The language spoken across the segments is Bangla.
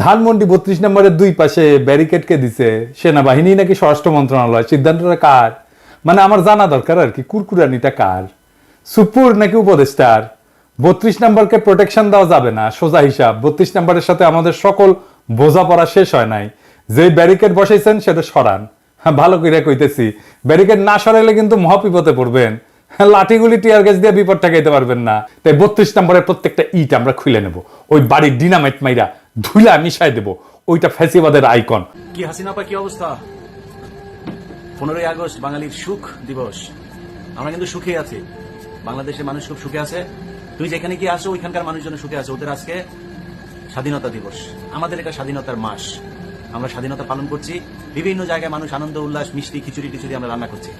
ধানমন্ডি 32 নম্বরের দুই পাশে ব্যারিকেডকে দিছে সেনাবাহিনী নাকি স্বরাষ্ট্র মন্ত্রণালয়? সিদ্ধান্তটা কার? মানে আমার জানা দরকার আর কি, কুরকুরানিটা কার? সুপুর নাকি উপদেষ্টার? 32 নম্বরকে প্রোটেকশন দেওয়া যাবে না, সোজা হিসাব। 32 নম্বরের সাথে আমাদের সকল বোঝাপড়া শেষ হয় নাই। যে ব্যারিকেড বসাইছেন সেটা সরান। হ্যাঁ, ভালো করে কইতেছি, ব্যারিকেড না সরাইলে কিন্তু মহাবিপদে পড়বেন। লাঠিগুলি টিয়ার গ্যাস দিয়ে বিপদ ঠেকাইতে পারবেন না। তাই 32 নম্বরের প্রত্যেকটা ইট আমরা খুলে নেব, ওই বাড়ির ডিনামাইট মাইরা ধুলা মিশাই দেব। ওইটা ফ্যাসিবাদের আইকন। কি হাসিনা আপা, কি অবস্থা? 15ই আগস্ট বাঙালির সুখ দিবস। আমরা কিন্তু সুখে আছি, বাংলাদেশের মানুষ খুব সুখে আছে। তুই যেখানে কি আসো ওইখানকার মানুষজন সুখে আছে। ওদের আজকে স্বাধীনতা দিবস, আমাদের এটা স্বাধীনতার মাস। আমরা স্বাধীনতা পালন করছি, বিভিন্ন জায়গায় মানুষ আনন্দ উল্লাস, মিষ্টি খিচুড়ি টিচুড়ি আমরা রান্না করছি।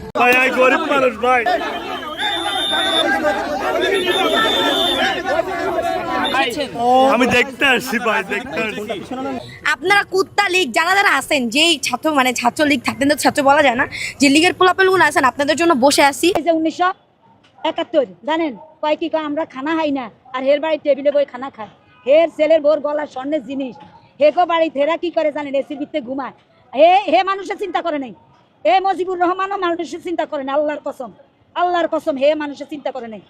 গরিব মানুষ ভাই, আমি দেখতে আসছি ভাই, দেখতে আসছি। আপনারা কুত্তা লীগ যারা যারা আছেন, যেই ছাত্র মানে ছাত্র লীগ থাকতেন, তো ছাত্র বলা যায় না, যে লীগের পোলাপেলগুলো আছেন, আপনাদের জন্য বসে আছি। 1971 জানেন কয় কি কয়, আমরা খানা খাই না, আর হের বাড়ি টেবিলে বই খানা খায়। হের ছেলের বোর গলা স্বর্ণের জিনিস, হেকো বাড়ি হেরা কি করে জানেন, এসির ভিতরে ঘুমায়। হে মানুষের চিন্তা করে নাই। মুজিবুর রহমানও মানুষের চিন্তা করে না, আল্লাহর কসম, আল্লাহর কসম, হে মানুষের চিন্তা করে নাই।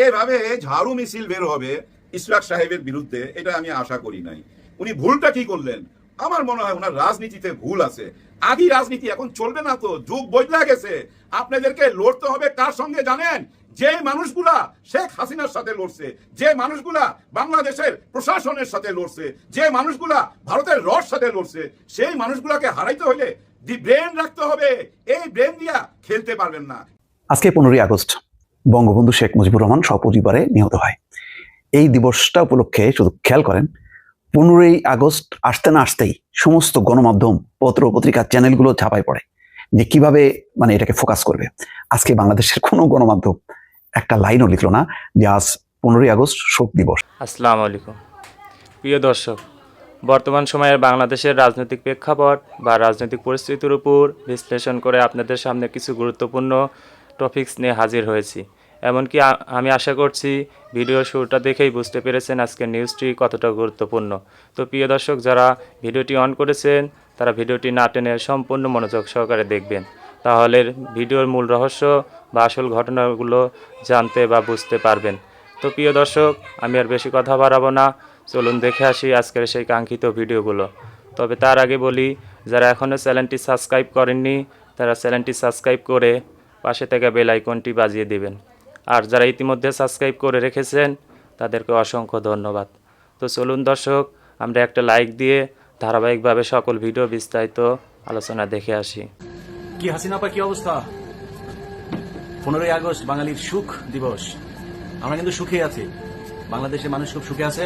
এভাবে ঝাড়ু মিছিল বের হবে ইশরাক সাহেবের বিরুদ্ধে, এটা আমি আশা করি নাই। উনি ভুলটা কি করলেন? আমার মনে হয় ওনার রাজনীতিতে ভুল আছে। আদি রাজনীতি এখন চলবে না, তো যুগ বদলে গেছে। আপনাদেরকে লড়তে হবে কার সঙ্গে জানেন? যে মানুষগুলা শেখ হাসিনার সাথে লড়ছে, যে মানুষগুলা বাংলাদেশের প্রশাসনের সাথে লড়ছে, যে মানুষগুলা ভারতের রড সাথে লড়ছে, সেই মানুষগুলাকে হারাইতে হলে দি ব্রেন রাখতে হবে। এই ব্রেন দিয়া খেলতে পারবেন না। আজকে 15ই আগস্ট বঙ্গবন্ধু শেখ মুজিবুর রহমান সপরিবারে নিহত হয়। এই দিবসটা উপলক্ষে শুধু খেয়াল করেন, 15ই আগস্ট আসতে না আসতেই সমস্ত গণমাধ্যম, পত্র পত্রিকা, চ্যানেলগুলো ঝাঁপায় পড়ে যে কিভাবে মানে এটাকে ফোকাস করবে। আজকে বাংলাদেশের কোনো গণমাধ্যম একটা লাইনও লিখলো না যে আজ 15ই আগস্ট শোক দিবস। আসসালামু আলাইকুম প্রিয় দর্শক, বর্তমান সময়ের বাংলাদেশের রাজনৈতিক প্রেক্ষাপট বা রাজনৈতিক পরিস্থিতির উপর বিশ্লেষণ করে আপনাদের সামনে কিছু গুরুত্বপূর্ণ টপিকস নিয়ে হাজির হয়েছি। এমনকি আমি আশা করছি ভিডিও শুরুটা দেখেই বুঝতে পেরেছেন আজকের নিউজটি কতটা গুরুত্বপূর্ণ। তো প্রিয় দর্শক, যারা ভিডিওটি অন করেছেন তারা ভিডিওটি না টেনে সম্পূর্ণ মনোযোগ সহকারে দেখবেন, তাহলে ভিডিওর মূল রহস্য বা আসল ঘটনাগুলো জানতে বা বুঝতে পারবেন। তো প্রিয় দর্শক, আমি আর বেশি কথা বাড়াবো না, চলুন দেখে আসি আজকের সেই কাঙ্ক্ষিত ভিডিওগুলো। তবে তার আগে বলি, যারা এখনও চ্যানেলটি সাবস্ক্রাইব করেননি তারা চ্যানেলটি সাবস্ক্রাইব করে পাশে থাকা বেল আইকনটি বাজিয়ে দেবেন। আর যারা ইতিমধ্যে সাবস্ক্রাইব করে রেখেছেন তাদেরকে অসংখ্য ধন্যবাদ। তো চলুন দর্শক, আমরা একটা লাইক দিয়ে ধারাবাহিকভাবে সকল ভিডিও বিস্তারিত আলোচনা দেখে আসি। কি হাসিনা আপা, কি অবস্থা? 15ই আগস্ট বাঙালির সুখ দিবস। আমরা কিন্তু সুখে আছি, বাংলাদেশের মানুষ খুব সুখে আছে।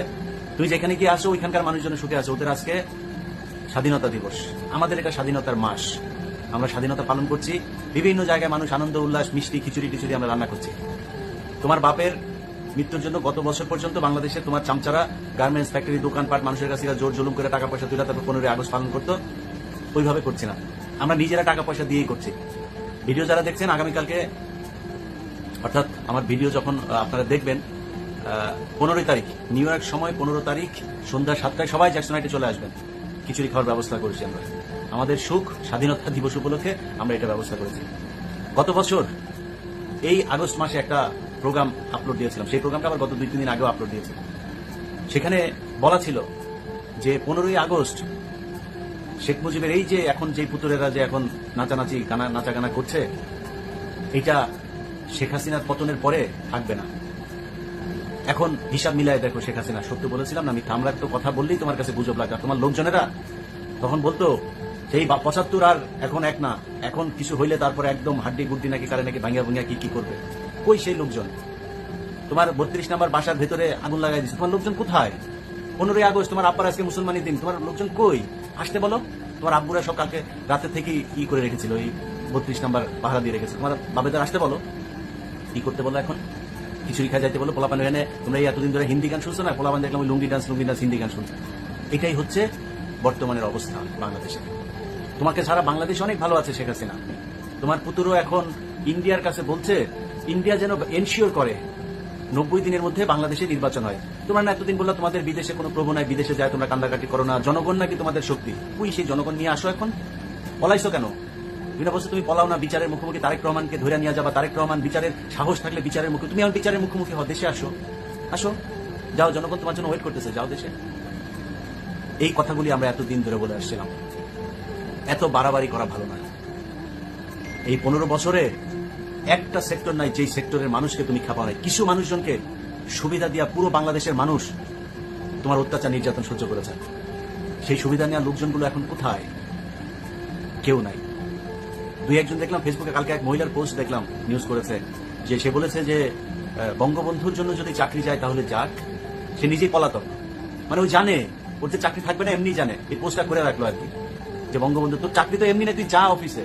তুই যেখানে কি আসো ওইখানকার মানুষজন সুখে আছে। ওদের আজকে স্বাধীনতা দিবস, আমাদের এটা স্বাধীনতার মাস। আমরা স্বাধীনতা পালন করছি, বিভিন্ন জায়গায় মানুষ আনন্দ উল্লাস, মিষ্টি খিচুড়ি টিচুড়ি আমরা রান্না করছি। তোমার বাপের মৃত্যুর জন্য গত বছর পর্যন্ত বাংলাদেশে তোমার চামচারা গার্মেন্টস ফ্যাক্টরি, দোকানপাট মানুষের কাছে জোর জুলুম করে টাকা পয়সা তুলে তারপর 15ই আগস্ট পালন করতো। ওইভাবে করছি না, আমরা নিজেরা টাকা পয়সা দিয়েই করছি। ভিডিও যারা দেখছেন, আগামীকালকে অর্থাৎ আমার ভিডিও যখন আপনারা দেখবেন 15 তারিখ নিউ ইয়র্ক সময় 15 তারিখ সন্ধ্যা 7টায় সবাই জ্যাকসনাইটে চলে আসবেন। খিচুড়ি খাওয়ার ব্যবস্থা করেছি আমরা। আমাদের সুখ স্বাধীনতা দিবস উপলক্ষে আমরা এটা ব্যবস্থা করেছি। গত বছর এই আগস্ট মাসে একটা প্রোগ্রাম আপলোড দিয়েছিলাম, সেই প্রোগ্রামটা আবার গত 2-3 দিন আগেও আপলোড দিয়েছি। সেখানে বলা ছিল যে 15ই আগস্ট শেখ মুজিবের এই যে এখন যে পুতুরেরা যে এখন নাচানাচি নাচা গানা করছে, এটা শেখ হাসিনার পতনের পরে থাকবে না। এখন হিসাব মিলায় দেখো, শেখ হাসিনা সত্য বলেছিলাম না আমি? আমরা তো কথা বললেই তোমার কাছে গুজব লাগা। তোমার লোকজনেরা তখন বলতো সেই 75 আর এখন এক না, এখন কিছু হইলে তারপরে একদম হাড্ডি গুড্ডি নাকি কারে নাকি ভাঙিয়া ভাঙিয়া কি করবে। কই সেই লোকজন? তোমার 32 নম্বর বাসার ভেতরে আগুন লাগাই দিচ্ছে, তোমার লোকজন কোথায়? 15ই আগস্ট তোমার আব্বার আজকে মুসলমানি দিন, তোমার লোকজন কই? আসতে বলো। তোমার আব্বুরা সব কালকে রাতে থেকে কি করে রেখেছিল, ওই 32 নম্বর পাহারা দিয়ে রেখেছে। তোমার বাবেদার আসতে বলো, কি করতে বলো? এখন খিচুড়ি খাই যাইতে বলো। পোলাপান এনে তোমরা এই এতদিন ধরে হিন্দি গান শুনছো না? পোলাপান দেখলাম ওই লুঙ্গি ডান্স হিন্দি গান শুনছো। এটাই হচ্ছে বর্তমানের অবস্থা বাংলাদেশে। তোমাকে ছাড়া বাংলাদেশ অনেক ভালো আছে শেখ হাসিনা। তোমার পুতুরও এখন ইন্ডিয়ার কাছে বলছে ইন্ডিয়া যেন এনশিওর করে 90 দিনের মধ্যে বাংলাদেশে নির্বাচন হয়। তোমরা না এতদিন বললা তোমাদের বিদেশে কোনো প্রভু নাই, বিদেশে যায় তোমরা কান্দাকাটি করো না, জনগণ নাকি তোমাদের শক্তি। তুই সেই জনগণ নিয়ে আসো, এখন পলাইছো কেন? বিনা বছর তুমি পলাও না, বিচারের মুখোমুখি তারেক রহমানকে ধরে নিয়ে যাবা, তারেক রহমান বিচারের সাহস থাকলে বিচারের মুখে, তুমি এখন বিচারের মুখোমুখি হও, দেশে আসো, আসো, যাও, জনগণ তোমার জন্য ওয়েট করতেছে, যাও দেশে। এই কথাগুলি আমরা এতদিন ধরে বলে আসছিলাম। এত বাড়াবাড়ি করা ভালো না। এই 15 বছরে একটা সেক্টর নাই যেই সেক্টরের মানুষকে তুমি খাপাও নাই। কিছু মানুষজনকে সুবিধা দিয়া পুরো বাংলাদেশের মানুষ তোমার অত্যাচার নির্যাতন সহ্য করেছে। সেই সুবিধা নেওয়া লোকজনগুলো এখন কোথায়? কেউ নাই। দুই একজন দেখলাম ফেসবুকে, কালকে এক মহিলার পোস্ট দেখলাম, নিউজ করেছে, যে সে বলেছে যে বঙ্গবন্ধুর জন্য যদি চাকরি যায় তাহলে যাক, সে নিজেই পলাতক। মানে ও জানে ওর যে চাকরি থাকবে না, এমনি জানে, এই পোস্টটা করে রাখলো আর কি, যে বঙ্গবন্ধু তোর চাকরি তো এমনি না, তুই যা অফিসে,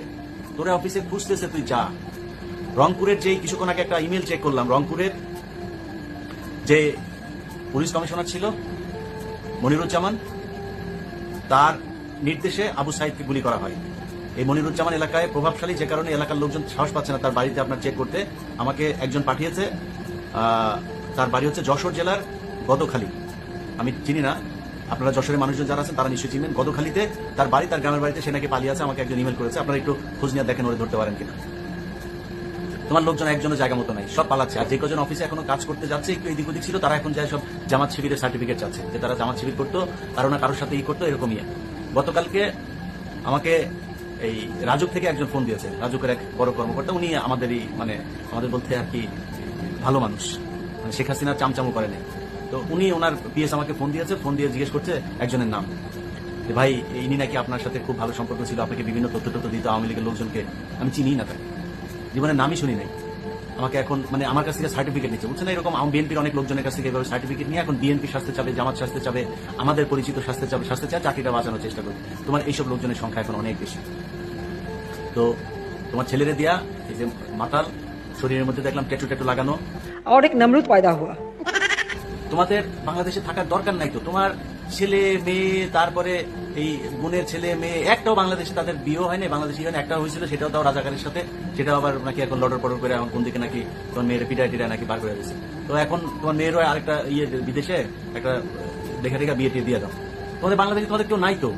তোরা অফিসে খুঁজতেছে, তুই যা। রংপুরের যে কিছুক্ষণ আগে একটা ইমেল চেক করলাম, রংপুরের যে পুলিশ কমিশনার ছিল মনিরুজ্জামান, তার নির্দেশে আবু সাইদকে গুলি করা হয়। এই মনিরুজ্জামান এলাকায় প্রভাবশালী, যে কারণে এলাকার লোকজন সাহস পাচ্ছে না তার বাড়িতে আপনার চেক করতে। আমাকে একজন পাঠিয়েছে, তার বাড়ি হচ্ছে যশোর জেলার গদখালি, আমি চিনি না, আপনারা যশোরের মানুষজন যারা আছেন তারা নিশ্চয়ই চিনবেন। গদখালিতে তার বাড়ি, তার গ্রামের বাড়িতে সে নাকি পালিয়ে আছে। আমাকে একজন ইমেল করেছে, আপনারা একটু খোঁজ নিয়ে দেখেন ওরে ধরতে পারেন কিনা। তোমার লোকজন একজনের জায়গা মতো নাই, সব পালাচ্ছে। আর যে কজন অফিসে এখনো কাজ করতে যাচ্ছে, একটু এদিক ওদিক ছিল, তারা এখন যায় সব জামাত শিবিরের সার্টিফিকেট চাচ্ছে, যে তারা জামাত শিবির করতো, কারো না কারোর সাথে করতো, এরকমই। গতকালকে আমাকে এই রাজুক থেকে একজন ফোন দিয়েছে, রাজুকের এক বড় কর্মকর্তা, উনি আমাদেরই মানে আমাদের বলতে আর কি ভালো মানুষ, মানে শেখ হাসিনার চামচামো করে নেই। তো উনি ওনার পিএস আমাকে ফোন দিয়েছে, ফোন দিয়ে জিজ্ঞেস করছে একজনের নাম, যে ভাই ইনি নাকি আপনার সাথে খুব ভালো সম্পর্ক ছিল, আপনাকে বিভিন্ন তথ্য দিত আওয়ামী লীগের লোকজনকে। আমি চিনি না তাকে, জীবনের নামই শুনি নাই। আমাকে এখন মানে আমার কাছ থেকে সার্টিফিকেট নিচ্ছে, বুঝছেন না? এরকম বিএনপির অনেক লোকজনের কাছ থেকে এভাবে সার্টিফিকেট নিয়ে এখন বিএনপি শাস্তে চাবে, জামাত শাস্তে চাবে, আমাদের পরিচিত শাস্তে চায়, চাকরিটা বাঁচানোর চেষ্টা করবে। তোমার এইসব লোকজনের সংখ্যা এখন অনেক বেশি। তো তোমার ছেলেরে দিয়া এই যে মাতাল, শরীরের মধ্যে দেখলাম ট্যাটু লাগানো, और एक नमरूद पैदा हुआ। তোমাদের বাংলাদেশে থাকার দরকার নাই তো। তোমার ছেলে মেয়ে, তারপরে এই বোনের ছেলে মেয়ে, একটাও বাংলাদেশে তাদের বিয়ে হয়নি, বাংলাদেশে এখানে একটা হয়েছিল, সেটাও তাও রাজাকারের সাথে, সেটাও আবার নাকি এখন লড়র পড়র করে এখন কোন দিকে নাকি তোমার মেয়ের পিটায় নাকি বার করে দিয়েছে। তো এখন তোমার মেয়েরও আরেকটা বিদেশে একটা দেখা বিয়ে দিয়ে দাও। তোমাদের বাংলাদেশে তোমাদের কেউ নাই তো,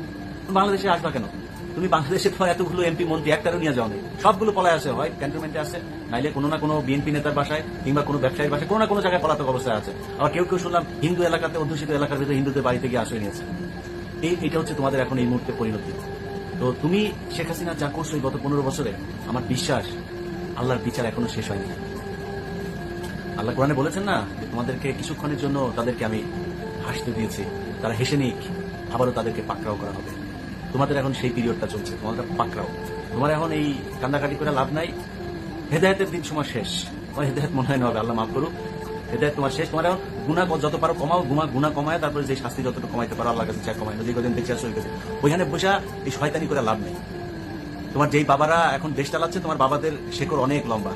তুমি বাংলাদেশে আসবা কেন? তুমি বাংলাদেশে তোমার এতগুলো এমপি মন্ত্রী একটারও নিয়ে যাও নেই, সবগুলো পলায় আসে, হয় ক্যান্টনমেন্টে আছে, নাইলে কোনো না কোনো বিএনপি নেতার বাসায় কিংবা কোনো ব্যবসায়ীর বাসায় কোনো না কোনো জায়গায় পলাতক অবস্থায় আছে। আবার কেউ শুনলাম হিন্দু এলাকাতে, অধ্যুষিত এলাকার ভিতরে হিন্দুদের বাড়ি থেকে আশ্রয় নিয়েছে। এটা হচ্ছে তোমাদের এখন এই মুহূর্তে পরিণতি। তো তুমি শেখ হাসিনা যা করছো গত 15 বছরে, আমার বিশ্বাস আল্লাহর বিচার এখনো শেষ হয়নি। আল্লাহ কোরআনে বলেছেন না, যে তোমাদেরকে কিছুক্ষণের জন্য তাদেরকে আমি হাসতে দিয়েছি, তারা হেসে নিক, আবারও তাদেরকে পাকড়াও করা হবে। তোমাদের এখন সেই পিরিয়ডটা চলছে, তোমাদের পাকড়াও। তোমার এখন এই কান্দাকাটি করে লাভ নাই, হেদায়েতের দিন সময় শেষ। তোমার হেদায়েত মনে হয় না হবে, আল্লাহ মাফ করুক, হেদায়েত তোমার শেষ। তোমার এখন গুনাহ যত পারো কমাও, গুনাহ কমায়, তারপরে যে শাস্তি যতটুকু কমাইতে পারো আল্লাহর কাছে চাই কমায়, যে কদিন বেঁচে আসো ওইখানে বসা এই শয়তানি করে লাভ নেই। তোমার যেই বাবারা এখন দেশ চালাচ্ছে, তোমার বাবাদের শেকড় অনেক লম্বা,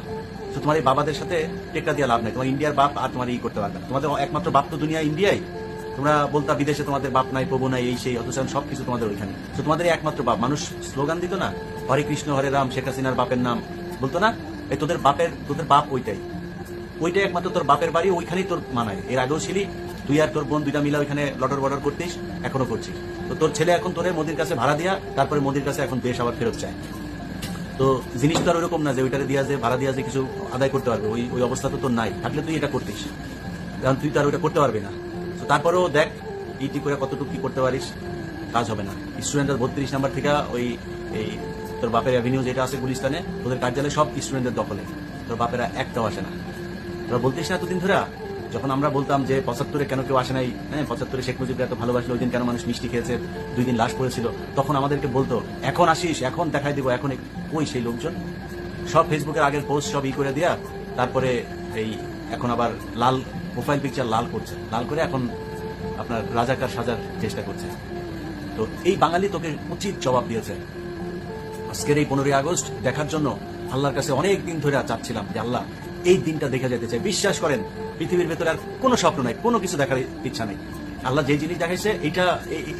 তো তোমার এই বাবাদের সাথে টেক্কা দিয়ে লাভ নেই। তোমার ইন্ডিয়ার বাপ আর তোমার এই করতে পারবে না। তোমাদের একমাত্র বাপ তো দুনিয়া ইন্ডিয়ায়। তোমরা বলতা বিদেশে তোমাদের বাপ নাই, প্রভু নাই, এই সেই, অথচ সবকিছু তোমাদের ওইখানে। তো তোমাদের একমাত্র বাপ। মানুষ স্লোগান দিত না, হরে কৃষ্ণ হরে রাম, শেখ হাসিনার বাপের নাম বলতো না, এই তোদের বাপ ওইটাই একমাত্র তোর বাপের বাড়ি, ওইখানেই তোর মানায়। এর আগেও ছিলি, তুই আর তোর বোন দুইটা মিলা ওইখানে লটর বর্ডার করতিস, এখনো করছিস। তো তোর ছেলে এখন তোরে মোদির কাছে ভাড়া দিয়া, তারপরে মোদির কাছে এখন দেশ আবার ফেরত চায়। তো জিনিস তো আর ওইরকম না যে ওইটারে দিয়া যে ভাড়া দিয়া যে কিছু আদায় করতে পারবে, ওই অবস্থা তো তোর নাই। থাকলে তুই এটা করতিস, কারণ তুই তো আর ওইটা করতে পারবি না। তো তারপরেও দেখ ইটি করে কতটুকু কি করতে পারিস, কাজ হবে না। স্টুডেন্টরা 32 নাম্বার থেকে এই তোর বাপের অ্যাভিনিউ যেটা আছে গুলিস্তানে, তোদের কার্যালয় সব স্টুডেন্টদের দখলে, তোর বাপেরা একটাও আসে না। তোরা বলতিস না এতদিন ধরে, যখন আমরা বলতাম যে 75-এ কেন কেউ আসে নাই, হ্যাঁ 75-এ শেখ মুজিবকে এত ভালোবাসলো, ওই দিন কেন মানুষ মিষ্টি খেয়েছে, 2 দিন লাশ পড়েছিল, তখন আমাদেরকে বলতো এখন আসিস, এখন দেখাই দিব। এখন ওই সেই লোকজন সব ফেসবুকের আগের পোস্ট সব করে দিয়া, তারপরে এই এখন আবার লাল প্রোফাইল পিকচার লাল করছে, লাল করে এখন আপনার রাজাকার সাজার চেষ্টা করছে। তো এই বাঙালি তোকে উচিত জবাব দিয়েছে। আজকের এই 15ই আগস্ট দেখার জন্য আল্লাহর কাছে অনেক দিন ধরে চাচ্ছিলাম যে আল্লাহ এই দিনটা দেখে যেতে চাই। বিশ্বাস করেন পৃথিবীর ভেতরে আর কোনো স্বপ্ন নাই, কোনো কিছু দেখার ইচ্ছা নেই। আল্লাহ যে জিনিস দেখাইছে এটা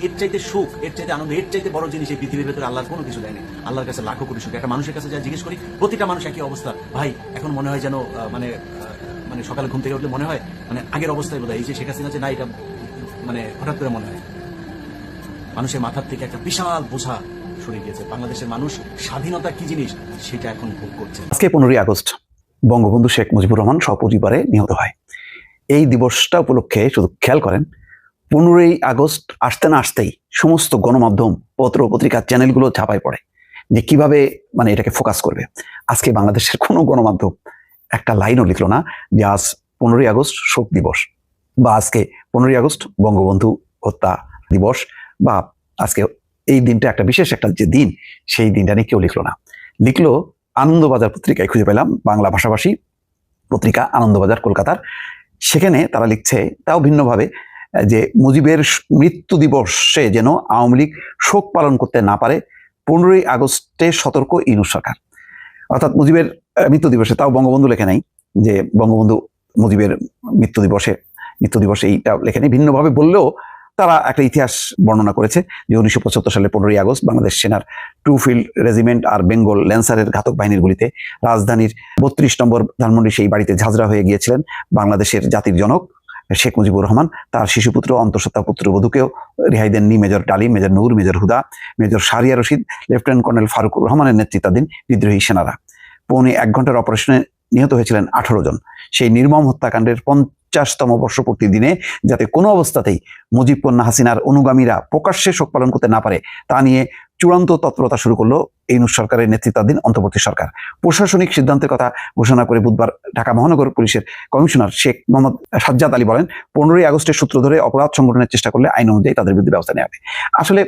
এর চাইতে সুখ, এর চাইতে আনন্দ, এর চাইতে বড় জিনিস এই পৃথিবীর ভেতরে আল্লাহর কোনো কিছু দেয়নি। আল্লাহর কাছে লাখো কোটি সুখ। একটা মানুষের কাছে যা জিজ্ঞেস করি, প্রতিটা মানুষ একই অবস্থা। ভাই এখন মনে হয় যেন মানে মানে সকালে ঘুম থেকে উঠলে মনে হয় মানে আগের অবস্থায় বোধহয় এই যে শেখ হাসিনা যে না এটা মানে হঠাৎ করে মনে হয় মানুষের মাথার থেকে একটা বিশাল বোঝা সরে গিয়েছে। বাংলাদেশের মানুষ স্বাধীনতা কি জিনিস সেটা এখন ভোগ করছে। আজকে 15ই আগস্ট বঙ্গবন্ধু শেখ মুজিবুর রহমান সপরিবারে নিহত হয়। এই দিবসটা উপলক্ষে শুধু খেয়াল করেন, 15ই আগস্ট আসতে না আসতেই সমস্ত গণমাধ্যম, পত্র পত্রিকা, চ্যানেলগুলো ঝাঁপায় পড়ে যে কিভাবে মানে এটাকে ফোকাস করবে। আজকে বাংলাদেশের কোনো গণমাধ্যম একটা লাইনও লিখলো না যে আজ 15ই আগস্ট শোক দিবস, বা আজকে 15ই আগস্ট বঙ্গবন্ধু হত্যা দিবস, বা আজকে এই দিনটা একটা বিশেষ একটা যে দিন, সেই দিনটা নিয়ে কেউ লিখলো না। লিখলো আনন্দবাজার পত্রিকায় খুঁজে পেলাম, বাংলা ভাষাভাষী পত্রিকা আনন্দবাজার কলকাতার। সেখানে তারা লিখছে, তাও ভিন্নভাবে, যে মুজিবের মৃত্যু দিবসে যেন আওয়ামী লীগ শোক পালন করতে না পারে, 15ই আগস্টে সতর্ক ইউনূস সরকার। অর্থাৎ মুজিবের মৃত্যু দিবসে, তাও বঙ্গবন্ধু লেখে নাই যে বঙ্গবন্ধু মুজিবের মৃত্যু দিবসে এইটা লেখে নেই, ভিন্নভাবে বললেও তারা একটা ইতিহাস বর্ণনা করেছে যে 1975 সালে 15ই আগস্ট বাংলাদেশ সেনার 2 ফিল্ড রেজিমেন্ট আর বেঙ্গল ল্যান্সারের ঘাতক বাহিনীর গুলিতে রাজধানীর 32 নম্বর ধানমন্ডি সেই বাড়িতে ঝাঁঝরা হয়ে গিয়েছিলেন বাংলাদেশের জাতির জনক শেখ মুজিবুর রহমান। তার শিশুপুত্র অন্তঃসত্ত্বা পুত্রবধূকেও রেহাই দেননি major Dalim, major Noor, major Huda, major Shahriar Rashid, lieutenant colonel Farukur রহমানের নেতৃত্বাধীন বিদ্রোহী সেনারা। 1.5 ঘন্টার অপারেশনে নিহত হয়েছিলেন 18 জন। সেই নির্মম হত্যাকাণ্ডের 50তম বর্ষপূর্তির দিনে যাতে কোনো অবস্থাতেই মুজিব কন্যা হাসিনার অনুগামীরা প্রকাশ্যে শোক পালন করতে না পারে, তা নিয়ে চূড়ান্ত তৎপরতা শুরু করলো ইউনূস সরকারের নেতৃত্বাধীন অন্তর্বর্তী সরকার। প্রশাসনিক সিদ্ধান্তের কথা ঘোষণা করে বুধবার ঢাকা মহানগর পুলিশের কমিশনার শেখ মোহাম্মদ সাজ্জাদ আলী বলেন, 15ই আগস্টের সূত্র ধরে অপরাধ সংগঠনের চেষ্টা করলে আইন অনুযায়ী তাদের বিরুদ্ধে ব্যবস্থা নেওয়া হবে। আসলে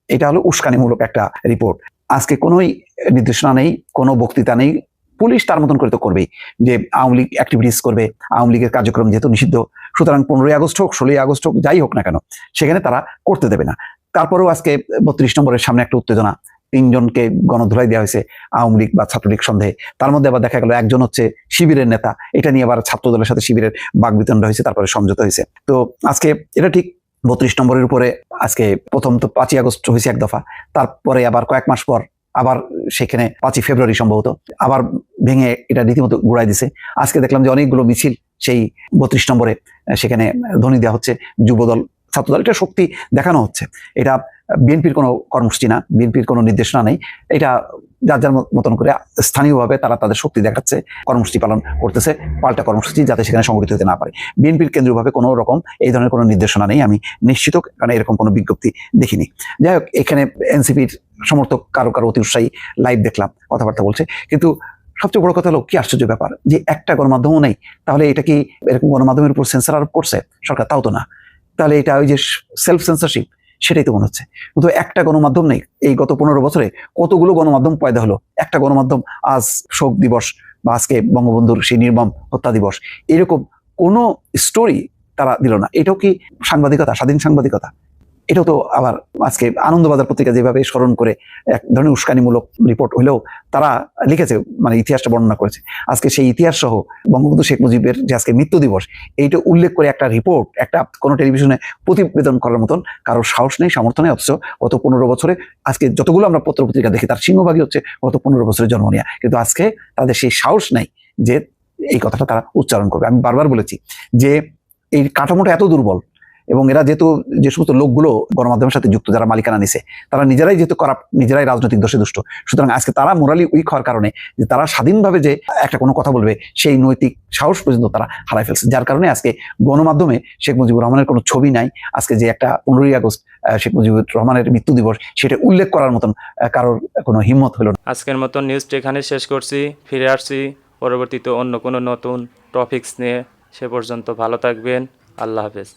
এটা হলো উস্কানিমূলক একটা রিপোর্ট। আজকে কোনোই নির্দেশনা নেই, কোনো বক্তৃতা নেই। পুলিশ তার মতন করে তো করবেই, যে আওয়ামী লীগ অ্যাক্টিভিটিস করবে, আওয়ামী লীগের কার্যক্রম যেহেতু নিষিদ্ধ, সুতরাং 15ই আগস্ট হোক, 16ই আগস্ট হোক, যাই হোক না কেন, সেখানে তারা করতে দেবে না। তারপরেও আজকে 32 নম্বরের সামনে একটা উত্তেজনা, 3 জনকে গণধোলাই দেওয়া হয়েছে আওয়ামী লীগ বা ছাত্রলীগ সন্দেহে। তার মধ্যে আবার দেখা গেল একজন হচ্ছে শিবিরের নেতা। এটা নিয়ে আবার ছাত্রদলের সাথে শিবিরের বাকবিতণ্ডা হয়েছে, তারপরে সমঝোতা হয়েছে। তো আজকে এটা ঠিক 32 নম্বরের উপরে আজকে প্রথম তো 5ই আগস্ট হয়েছে এক দফা, তারপরে আবার কয়েক মাস পর আবার সেখানে 5ই ফেব্রুয়ারি সম্ভবত আবার ভেঙে এটা রীতিমতো গুড়াই দিছে। আজকে দেখলাম যে অনেকগুলো মিছিল সেই 32 নম্বরে সেখানে ধ্বনি দেওয়া হচ্ছে, যুবদল, ছাত্রদল, এটা শক্তি দেখানো হচ্ছে। এটা বিএনপির কোনো কর্মসূচি না, বিএনপির কোনো নির্দেশনা নেই। এটা যার যার মতন করে স্থানীয়ভাবে তারা তাদের শক্তি দেখাচ্ছে, কর্মসূচি পালন করতেছে, পাল্টা কর্মসূচি, যাতে সেখানে সংগঠিত হতে না পারে। বিএনপির কেন্দ্রীয়ভাবে কোনো রকম এই ধরনের কোনো নির্দেশনা নেই, আমি নিশ্চিত, কারণ এরকম কোনো বিজ্ঞপ্তি দেখিনি। যাই হোক, এখানে এনসিপির সমর্থক কারো অতি উৎসাহী লাইভ দেখলাম, কথাবার্তা বলছে। কিন্তু সবচেয়ে বড় কথা হলো, কি আশ্চর্য ব্যাপার যে একটা গণমাধ্যমও নেই। তাহলে এটা কি এরকম গণমাধ্যমের উপর সেন্সর আরোপ করছে সরকার? তাও তো না। তাহলে এটা ওই যে সেলফ সেন্সরশিপ, সেটাই তো মনে হচ্ছে। কিন্তু একটা গণমাধ্যম নেই। এই গত 15 বছরে কতগুলো গণমাধ্যম পয়দা হলো, একটা গণমাধ্যম আজ শোক দিবস বা আজকে বঙ্গবন্ধুর সেই নির্মম হত্যা দিবস, এরকম কোনো স্টোরি তারা দিল না। এটাও কি সাংবাদিকতা, স্বাধীন সাংবাদিকতা? এটাও তো আবার আজকে আনন্দবাজার পত্রিকা যেভাবে স্মরণ করে এক ধরনের উস্কানিমূলক রিপোর্ট হলেও তারা লিখেছে, মানে ইতিহাসটা বর্ণনা করেছে। আজকে সেই ইতিহাস সহ বঙ্গবন্ধু শেখ মুজিবের যে আজকে মৃত্যু দিবস, এইটা উল্লেখ করে একটা রিপোর্ট, একটা কোনো টেলিভিশনে প্রতিবেদন করার মতন কারোর সাহস নেই, সামর্থ্য নেই। অথচ গত 15 বছরে আজকে যতগুলো আমরা পত্র পত্রিকা দেখি, তার সিংহভাগই হচ্ছে গত 15 বছরের জন্ম নেওয়া। কিন্তু আজকে তাদের সেই সাহস নেই যে এই কথাটা তারা উচ্চারণ করবে। আমি বারবার বলেছি যে এই কাঠামোটা এত দুর্বল, এবং এরা যেহেতু যে সমস্ত লোকগুলো গণমাধ্যমের সাথে যুক্ত, যারা মালিকানা নিছে, তারা নিজেরাই যেহেতু করাপ্ট, নিজেরাই রাজনৈতিক দোষে দুষ্ট, সুতরাং আজকে তারা মোরালি উইক হওয়ার কারণে যে তারা স্বাধীনভাবে যে একটা কোনো কথা বলবে, সেই নৈতিক সাহস পর্যন্ত তারা হারাই ফেলছে। যার কারণে আজকে গণমাধ্যমে শেখ মুজিবুর রহমানের কোনো ছবি নাই। আজকে যে একটা 15ই আগস্ট শেখ মুজিবুর রহমানের মৃত্যু দিবস, সেটা উল্লেখ করার মতন কারোর কোনো হিম্মত হলো না। আজকের মতন নিউজটা এখানে শেষ করছি। ফিরে আসছি পরবর্তীতে অন্য কোনো নতুন টপিকস নিয়ে। সে পর্যন্ত ভালো থাকবেন। আল্লাহ হাফেজ।